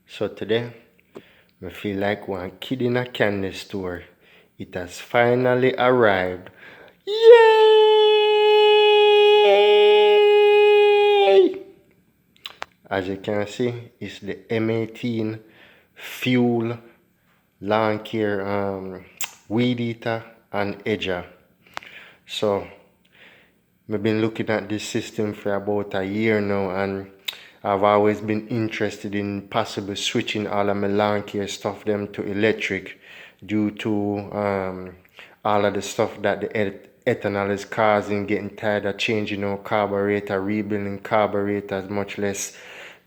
So today, I feel like one kid in a candy store. It has finally arrived. Yay! As you can see, it's the M18 Fuel Lawn Care Weed Eater and Edger. So I've been looking at this system for about a year now, and I've always been interested in possibly switching all of my lawn care stuff them to electric due to all of the stuff that the ethanol is causing, getting tired of changing out carburetor, rebuilding carburetors, much less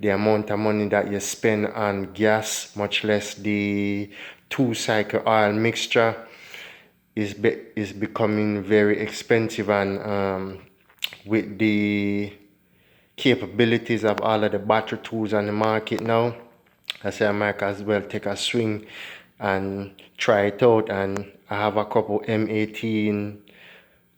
the amount of money that you spend on gas, much less the two-cycle oil mixture is becoming very expensive, and with the capabilities of all of the battery tools on the market now, I say I might as well take a swing and try it out. And I have a couple M18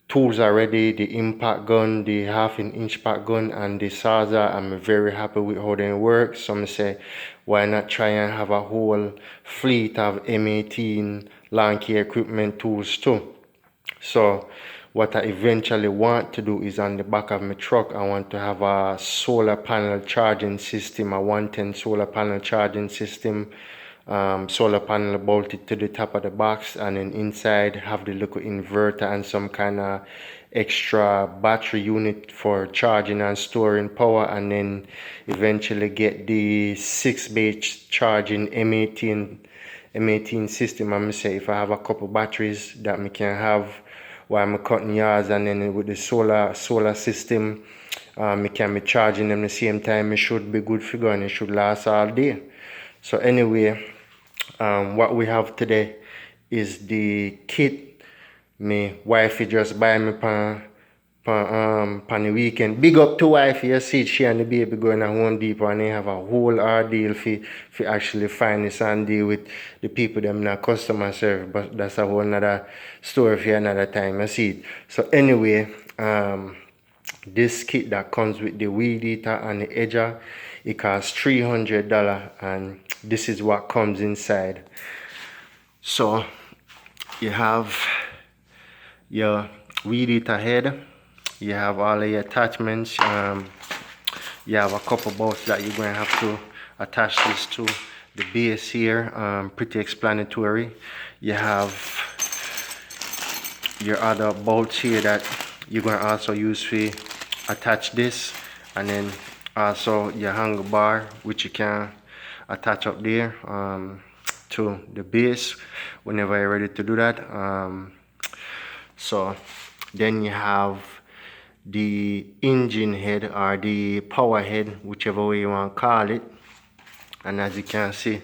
tools already, the impact gun, the half-inch pack gun, and the Saza. I'm very happy with how they work. Some say, why not try and have a whole fleet of M18 lawn care equipment tools too. So what I eventually want to do is, on the back of my truck, I want to have a solar panel charging system, a 110 solar panel charging system. Solar panel bolted to the top of the box, and then inside have the little inverter and some kind of extra battery unit for charging and storing power, and then eventually get the 6-bay charging M18 system. I'm gonna say if I have a couple batteries that I can have while I'm cutting yards, and then with the solar system, I can be charging them the same time. It should be good for going. It should last all day. So anyway, what we have today is the kit my wifey just buy me pan the weekend. Big up to wifey. You see she and the baby going to Home Depot, and they have a whole ordeal for actually find this and deal with the people them not customer service. But that's a whole nother story for another time. You see it. So anyway, this kit that comes with the weed eater and the edger, it costs $300, and this is what comes inside. So you have your weed eater head, you have all of your attachments, you have a couple bolts that you're going to have to attach this to. The base here, pretty explanatory. You have your other bolts here that you're going to also use to attach this, and then also your hanger bar, which you can attach up there to the base whenever you're ready to do that. So then you have the engine head, or the power head, whichever way you want to call it. And as you can see,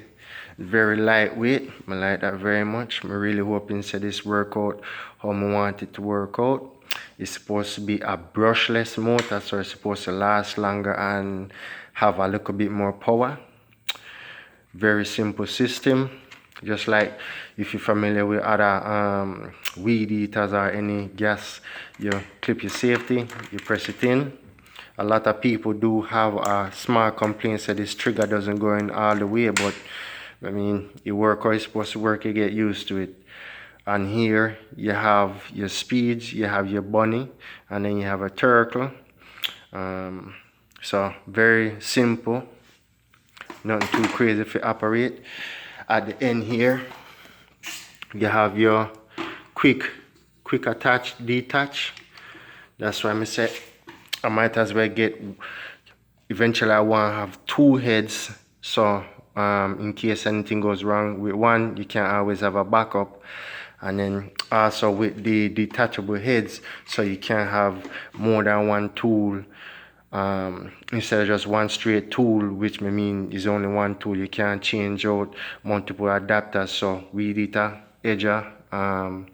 very lightweight. I like that very much. I'm really hoping that this work out how I want it to work out. It's supposed to be a brushless motor, so it's supposed to last longer and have a little bit more power. Very simple system. Just like if you're familiar with other weed eaters or any gas, you clip your safety, you press it in. A lot of people do have a small complaint that this trigger doesn't go in all the way, but I mean, you work how it's supposed to work, you get used to it. And here you have your speeds, you have your bunny, and then you have a turtle. So very simple, nothing too crazy to operate. At the end here, you have your quick attach, detach. That's why I said I might as well get, eventually I want to have two heads, so in case anything goes wrong with one, you can always have a backup. And then also with the detachable heads, so you can have more than one tool instead of just one straight tool, which may mean is only one tool. You can change out multiple adapters. So weed eater, edger, I'm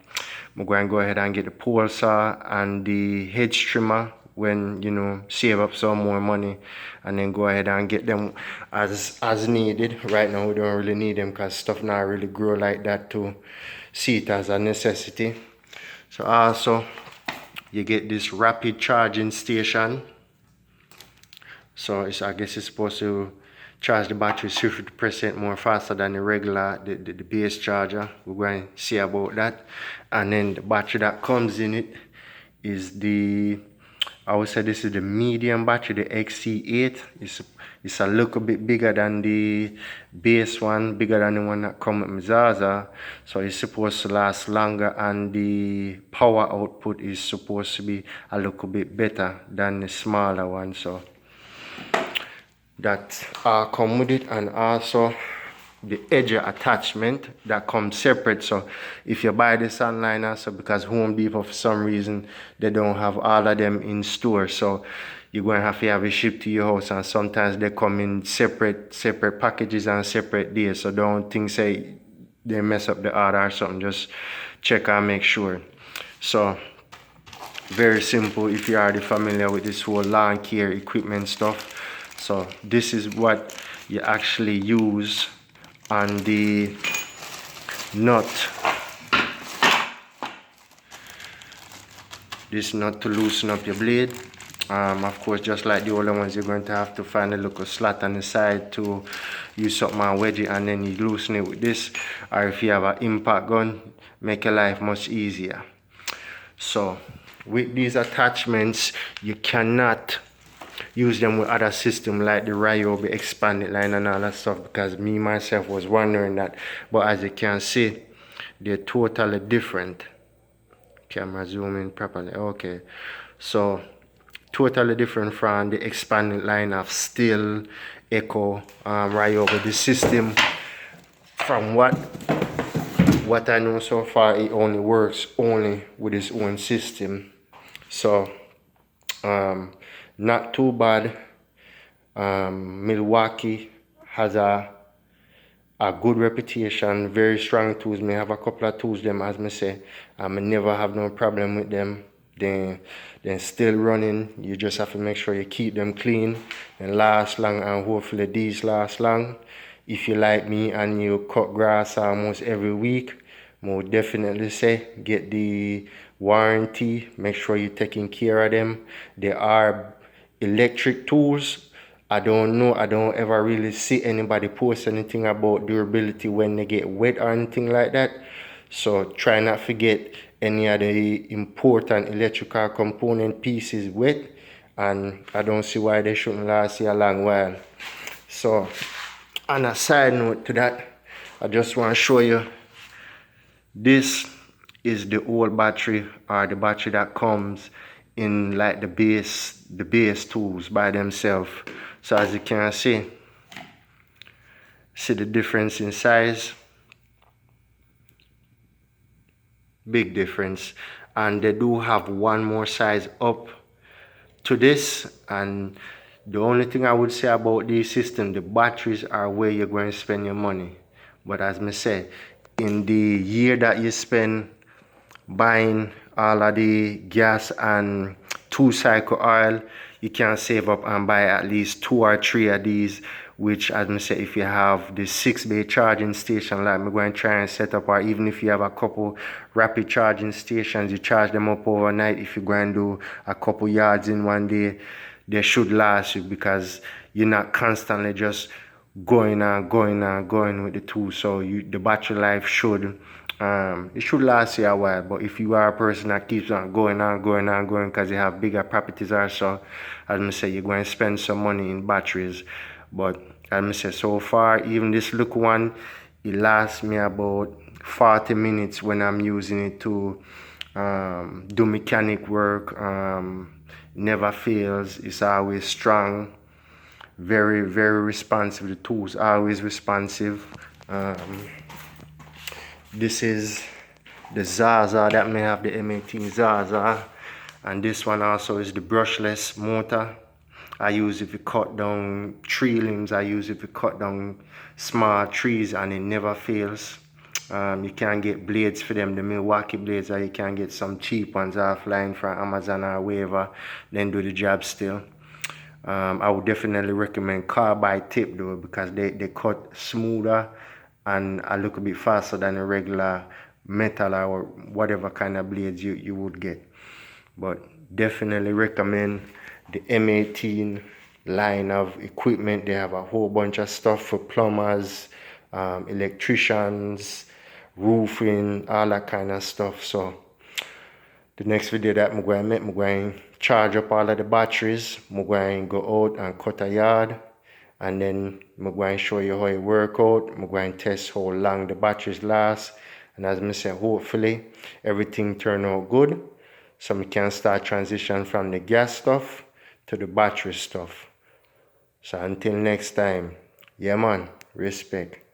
going to go ahead and get the pole saw and the hedge trimmer when, you know, save up some more money, and then go ahead and get them as needed. Right now we don't really need them because stuff not really grow like that to see it as a necessity. So also you get this rapid charging station. So I guess it's supposed to charge the battery 50% more faster than the regular, the base charger. We're going to see about that. And then the battery that comes in it is the, I would say this is the medium battery, the XC8. It's a little bit bigger than the base one, bigger than the one that comes with my Zaza. So it's supposed to last longer, and the power output is supposed to be a little bit better than the smaller one. So that come with it, and also the edger attachment that comes separate. So if you buy this online also, because Home Depot for some reason they don't have all of them in store, so you're going to have it shipped to your house, and sometimes they come in separate packages and separate days. So don't think say they mess up the order or something, just check and make sure. So very simple if you're already familiar with this whole lawn care equipment stuff. So this is what you actually use on the nut. This nut to loosen up your blade. Of course, just like the other ones, you're going to have to find a little slot on the side to use something and wedge it, and then you loosen it with this. Or if you have an impact gun, make your life much easier. So with these attachments, you cannot use them with other systems like the Ryobi expanded line and all that stuff, because me myself was wondering that. But as you can see, they're totally different. Camera zoom in properly. Okay, so totally different from the expanded line of Still, Echo, Ryobi. The system, from what I know so far, it only works with its own system. So not too bad. Milwaukee has a good reputation, very strong tools. Me have a couple of tools them, as me say. I never have no problem with them. They're still running. You just have to make sure you keep them clean and last long, and hopefully these last long. If you like me and you cut grass almost every week, more definitely say get the warranty. Make sure you're taking care of them. They are electric tools. I don't know, I don't ever really see anybody post anything about durability when they get wet or anything like that. So try not to forget any of the important electrical component pieces wet, and I don't see why they shouldn't last you a long while. So on a side note to that, I just want to show you, this is the old battery, or the battery that comes in like the base tools by themselves. So as you can see the difference in size, big difference. And they do have one more size up to this, and the only thing I would say about this system, the batteries are where you're going to spend your money. But as I say, in the year that you spend buying all of the gas and 2-cycle oil, you can save up and buy at least 2 or 3 of these, which, as I say, if you have the 6-bay charging station like I'm going to try and set up, or even if you have a couple rapid charging stations, you charge them up overnight. If you're going to do a couple yards in one day, they should last you, because you're not constantly just going with the tool. So the battery life should it should last you a while. But if you are a person that keeps on going because you have bigger properties or so, as I say, you're going to spend some money in batteries. But as I say, so far, even this little one, it lasts me about 40 minutes when I'm using it to do mechanic work. Never fails. It's always strong. Very responsive. The tools are always responsive. This is the Zaza that may have the m18 Zaza, and this one also is the brushless motor. I use it to cut down tree limbs. I use it to cut down small trees, and it never fails. You can get blades for them, the Milwaukee blades, or you can get some cheap ones offline from Amazon or wherever, then do the job still. I would definitely recommend carbide tip though, because they cut smoother and a little bit faster than a regular metal or whatever kind of blades you would get. But definitely recommend the m18 line of equipment. They have a whole bunch of stuff for plumbers, electricians, roofing, all that kind of stuff. So the next video that I'm going to make, I'm going to charge up all of the batteries. I'm going to go out and cut a yard, and then I'm going to show you how it works out. I'm going to test how long the batteries last, and as I say, hopefully everything turn out good, so we can start transition from the gas stuff to the battery stuff. So until next time, yeah man, respect.